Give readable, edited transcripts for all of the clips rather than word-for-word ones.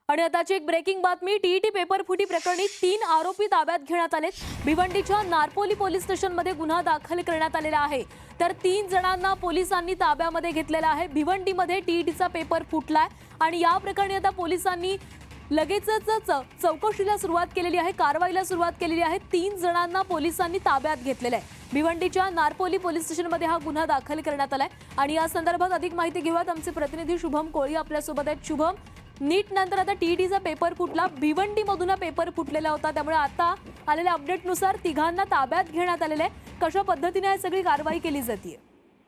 आणि आताची एक ब्रेकिंग बातमी। टीईटी पेपर फुटी प्रकरणी 3 आरोपी ताब्यात घेण्यात आलेत। भिवंडीच्या नारपोली पोलीस स्टेशनमध्ये गुन्हा दाखल करण्यात आलेला आहे। तर 3 जणांना पोलिसांनी ताब्यामध्ये घेतलेला आहे। भिवंडीमध्ये टीईटीचा पेपर फुटलाय आणि या प्रकरणी आता पोलिसांनी लगेचच चौकशीला सुरुवात केलेली आहे, कारवाईला सुरुवात केलेली आहे। 3 जणांना पोलिसांनी ताब्यात घेतलेलं आहे। भिवंडीच्या नारपोली पोलीस स्टेशनमध्ये हा गुन्हा दाखल करण्यात आलाय आणि या संदर्भात अधिक माहिती घेऊयात। आमचे प्रतिनिधी शुभम कोळी आपल्या सोबत आहेत। शुभम, नीट नंतर आता टीईटीचा पेपर फुटला, भिवंडीमधून पेपर फुटलेला होता, त्यामुळे आता आलेल्या अपडेटनुसार तिघांना ताब्यात घेण्यात आलेले आहे। कशा पद्धतीने ही सगळी कारवाई केली जाते?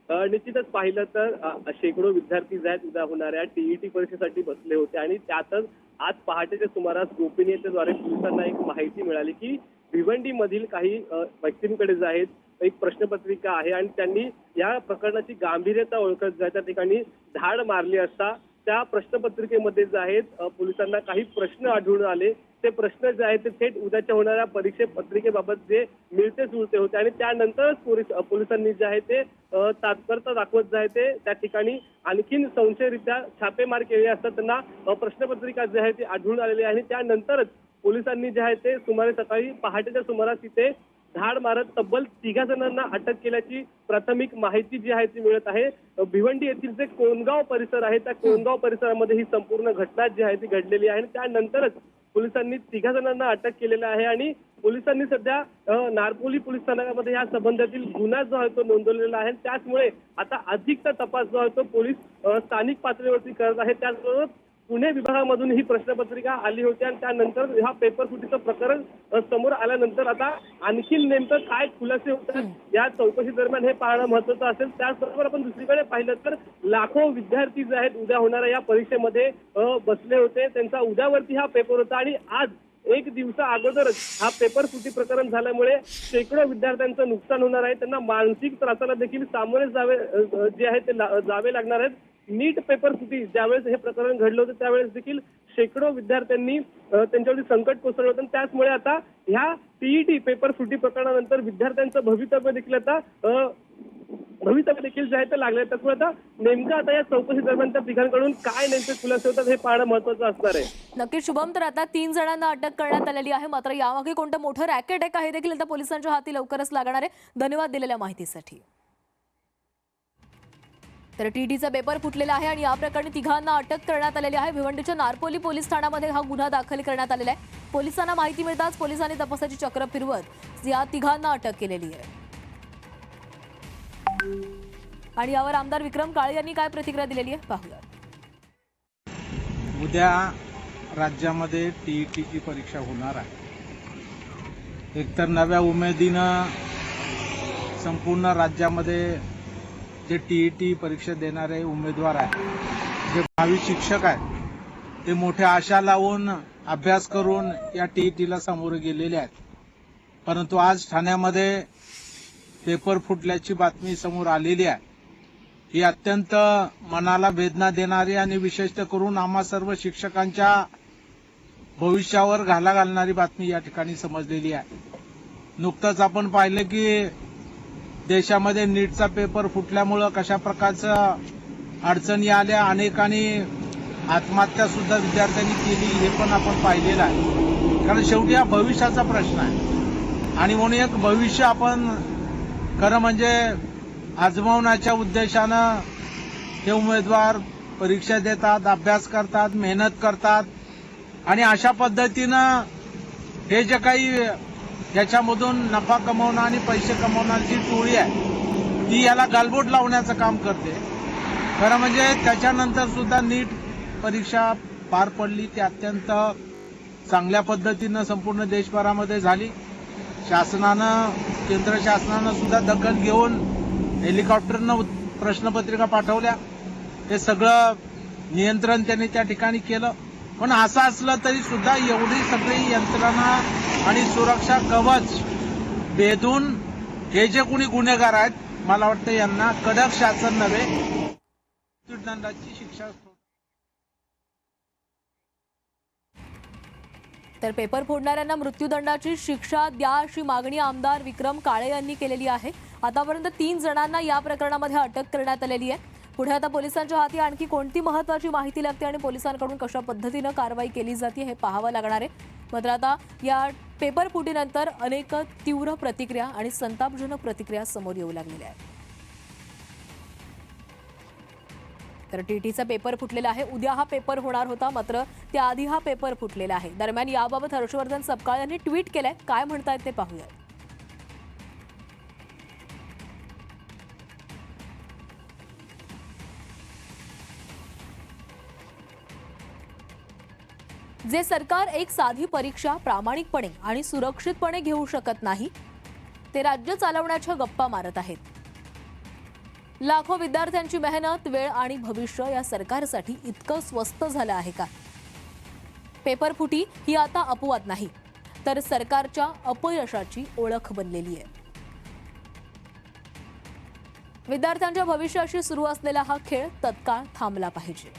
निश्चितच पाहिलं तर शेकडो विद्यार्थी जे आहेत उद्या होणाऱ्या टीईटी परीक्षेसाठी बसले होते आणि त्यातच आज पहाटेच्या सुमारास गोपनीयतेद्वारे पोलिसांना एक माहिती मिळाली की भिवंडीमधील काही व्यक्तींकडे जे आहेत एक प्रश्नपत्रिका आहे आणि त्यांनी या प्रकरणाची गांभीर्यता ओळखत त्या ठिकाणी धाड मारली असता त्या प्रश्नपत्रिकेमध्ये जे आहेत पोलिसांना काही प्रश्न आढळून आले। ते प्रश्न जे आहेत ते थेट उद्याच्या होणाऱ्या परीक्षे पत्रिकेबाबत जे मिळते जुळते होते आणि त्यानंतरच पोलिसांनी जे आहे ते तात्परता दाखवत जे आहे ते त्या ठिकाणी आणखीन संशयरित्या छापेमार केले असता त्यांना प्रश्नपत्रिका जे आहे ती आढळून आलेली आहे आणि त्यानंतरच पोलिसांनी जे आहे ते सुमारे सकाळी पहाटेच्या सुमारास तिथे धाड मारत तब्बल 3 जणांना अटक केल्याची प्राथमिक माहिती जी आहे ती मिळत आहे। भिवंडी येथील जे कोणगाव परिसर आहे त्या कोणगाव परिसरामध्ये ही संपूर्ण घटना जी आहे ती घडलेली आहे आणि त्यानंतरच पोलिसांनी 3 जणांना अटक केलेला आहे आणि पोलिसांनी सध्या नारपोली पोलीस स्थानकामध्ये या संबंधातील गुन्हा जो आहे तो नोंदवलेला आहे। त्याचमुळे आता अधिकचा तपास जो आहे तो पोलीस स्थानिक पातळीवरती करत आहे। त्याचबरोबर पुणे विभागामधून ही प्रश्नपत्रिका आली होती आणि त्यानंतर हा पेपर फुटीचं प्रकरण समोर आल्यानंतर आता आणखी नेमकं काय खुलासे होतात या चौकशी दरम्यान हे पाहणं महत्त्वाचं असेल। त्याचबरोबर आपण दुसरीकडे पाहिलं तर लाखो विद्यार्थी जे आहेत उद्या होणाऱ्या या परीक्षेमध्ये बसले होते। त्यांचा उद्यावरती हा पेपर होता आणि आज एक दिवसा अगोदरच हा पेपर फुटी प्रकरण झाल्यामुळे शेकडो विद्यार्थ्यांचं नुकसान होणार आहे। त्यांना मानसिक त्रासाला देखील सामोरे जे आहे ते जावे लागणार आहेत। नीट पेपर फुटी ज्यावेळेस हे प्रकरण घडलं होतं त्यावेळेस देखील शेकडो विद्यार्थ्यांनी त्यांच्यावरती संकट कोसळलं होतं। त्याचमुळे आता ह्या टीईटी पेपर फुटी प्रकरणानंतर विद्यार्थ्यांचं भवितव्य देखील जे आहे ते लागले। त्यामुळे आता नेमकं आता या चौकशी दरम्यान त्या तिघांकडून काय नेमके खुलासे होतात हे पाहणं महत्त्वाचं असणार आहे। नक्की शुभम, तर आता 3 जणांना अटक करण्यात आलेली आहे, मात्र यामागे कोणतं मोठं रॅकेट आहे का हे देखील आता पोलिसांच्या हाती लवकरच लागणार आहे। धन्यवाद दिलेल्या माहितीसाठी। तर टीईटीचा पेपर फुटलेला आहे आणि या प्रकरणी तिघांना अटक करण्यात आलेली आहे। भिवंडीच्या नारपोली पोलीस ठाण्यामध्ये हा गुन्हा दाखल करण्यात आलेला आहे। पोलिसांना माहिती मिळताच पोलिसांनी तपासाची चक्र फिरवत या तिघांना अटक केलेली आहे। आणि यावर आमदार विक्रम काळे यांनी काय प्रतिक्रिया दिलेली आहे पाहूया। उद्या राज्यामध्ये टीईटीची परीक्षा होणार आहे। एकतर नव्या उमेदीनं संपूर्ण राज्यामध्ये जे टीईटी परीक्षा देणारे उमेदवार आहेत, जे भावी शिक्षक आहेत, ते मोठ्या आशा लावून अभ्यास करून या टीईटीला सामोरे गेलेले आहेत। परंतु आज ठाण्यामध्ये पेपर फुटल्याची बातमी समोर आलेली आहे। ही अत्यंत मनाला वेदना देणारी आणि विशेषतः करून आम्हा सर्व शिक्षकांच्या भविष्यावर घाला घालणारी बातमी या ठिकाणी समजलेली आहे। नुकतंच आपण पाहिलं की देशामध्ये नीटचा पेपर फुटल्यामुळं कशा प्रकारचं अडचणी आल्या, अनेकांनी आत्महत्या सुद्धा विद्यार्थ्यांनी केली हे पण आपण पाहिलेलं आहे। कारण शेवटी हा भविष्याचा प्रश्न आहे आणि म्हणून एक भविष्य आपण खरं म्हणजे आजमावण्याच्या उद्देशानं हे उमेदवार परीक्षा देतात, अभ्यास करतात, मेहनत करतात आणि अशा पद्धतीनं हे जे काही याच्यामधून नफा कमवणं आणि पैसे कमवण्याची टोळी आहे ती याला गालबोट लावण्याचं काम करते। खरं म्हणजे त्याच्यानंतर सुद्धा नीट परीक्षा पार पडली, ती अत्यंत चांगल्या पद्धतीनं संपूर्ण देशभरामध्ये झाली। शासनानं, केंद्र शासनानं सुद्धा दखल घेऊन हेलिकॉप्टरनं प्रश्नपत्रिका पाठवल्या। हे सगळं नियंत्रण त्यांनी त्या ठिकाणी केलं। पण असं असलं तरी सुद्धा एवढी सगळी यंत्रणा आणि सुरक्षा कवच बेधून हे जे कोणी गुन्हेगार आहेत, मला वाटतं यांना कडक शासन नव्हे मृत्यूदंडाची शिक्षा। तर पेपर फोडणाऱ्यांना मृत्यूदंडाची शिक्षा द्या अशी मागणी आमदार विक्रम काळे यांनी केलेली आहे। आतापर्यंत 3 जणांना या प्रकरणामध्ये अटक करण्यात आलेली आहे। पुढे आता पोलिसांच्या हाती आणखी कोणती महत्त्वाची माहिती लागते आणि पोलिसांकडून कशा पद्धतीनं कारवाई केली जाते हे पाहावं लागणार आहे. मात्र आता या पेपर फुटीनंतर अनेक तीव्र प्रतिक्रिया आणि संतापजनक प्रतिक्रिया समोर येऊ लागलेल्या आहेत. तर टीटीचा पेपर फुटलेला आहे. उद्या हा पेपर होणार होता, मात्र त्याआधी हा पेपर फुटलेला आहे. दरम्यान याबाबत हर्षवर्धन सपकाळ यांनी ट्विट केलंय. काय म्हणतायत ते पाहूया. जे सरकार एक साधी परीक्षा प्रामाणिकपणे आणि सुरक्षितपणे घेऊ शकत नाही, ते राज्य चालवण्याच्या गप्पा मारत आहेत. लाखो विद्यार्थ्यांची मेहनत, वेळ आणि भविष्य या सरकारसाठी इतकं स्वस्त झालं आहे का? पेपर फुटी ही आता अपवाद नाही, तर सरकारच्या अपयशाची ओळख बनलेली आहे. विद्यार्थ्यांच्या भविष्याशी सुरू असलेला हा खेळ तत्काळ थांबला पाहिजे.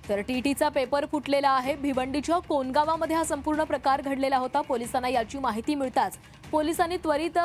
तर टीटीचा पेपर फुटलेला आहे. भिवंडीच्या कोनगावामध्ये हा संपूर्ण प्रकार घडलेला होता. पोलिसांना याची माहिती मिळताच पोलिसांनी त्वरित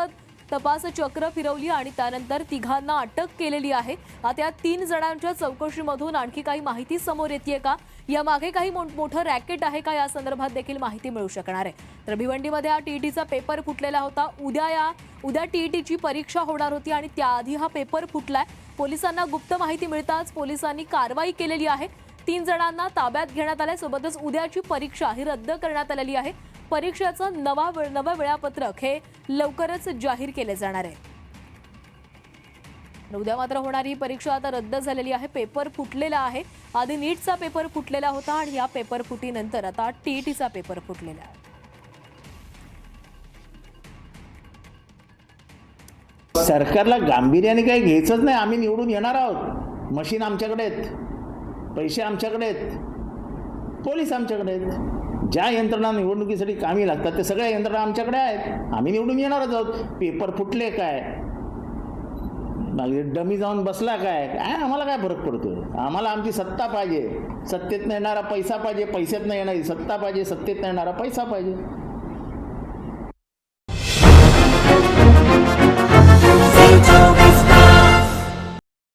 तपास चक्र फिरवली आणि त्यानंतर तिघांना अटक केलेली आहे. आता या 3 जणांच्या चौकशीमधून आणखी काही माहिती समोर येते का, यामागे काही मोठं रॅकेट आहे का, या संदर्भात देखील माहिती मिळू शकणार आहे. तर भिवंडीमध्ये हा टीईटीचा पेपर फुटलेला होता. उद्या टीईटीची परीक्षा होणार होती आणि त्याआधी हा पेपर फुटलाय. पोलिसांना गुप्त माहिती मिळताच पोलिसांनी कारवाई केलेली आहे. 3 जणांना ताब्यात घेण्यात आले. सोबतच उद्याची परीक्षा ही रद्द करण्यात आलेली आहे. परीक्षेचं नवं वेळापत्रक हे लवकरच जाहीर केले जाणार आहे. उद्या मात्र होणारी ही परीक्षा आता रद्द झालेली आहे. पेपर फुटलेला आहे. आधी नीटचा पेपर फुटलेला होता आणि या पेपर फुटीनंतर आता टीईटीचा पेपर फुटलेला आहे. सरकारला गांभीर्याने काही घ्यायचंच नाही. आम्ही निवडून येणार आहोत. मशीन आमच्याकडे आहेत, पैसे आमच्याकडे आहेत, पोलीस आमच्याकडे आहेत. ज्या यंत्रणा निवडणुकीसाठी कामी लागतात ते सगळ्या यंत्रणा आमच्याकडे आहेत. आम्ही निवडून येणारच आहोत. पेपर फुटले काय, डमी जाऊन बसला काय आम्हाला काय फरक पडतो. आम्हाला आमची सत्ता पाहिजे. सत्तेत येणारा पैसा पाहिजे, पैशात नाही येणारी सत्ता पाहिजे, सत्तेत येणारा पैसा पाहिजे.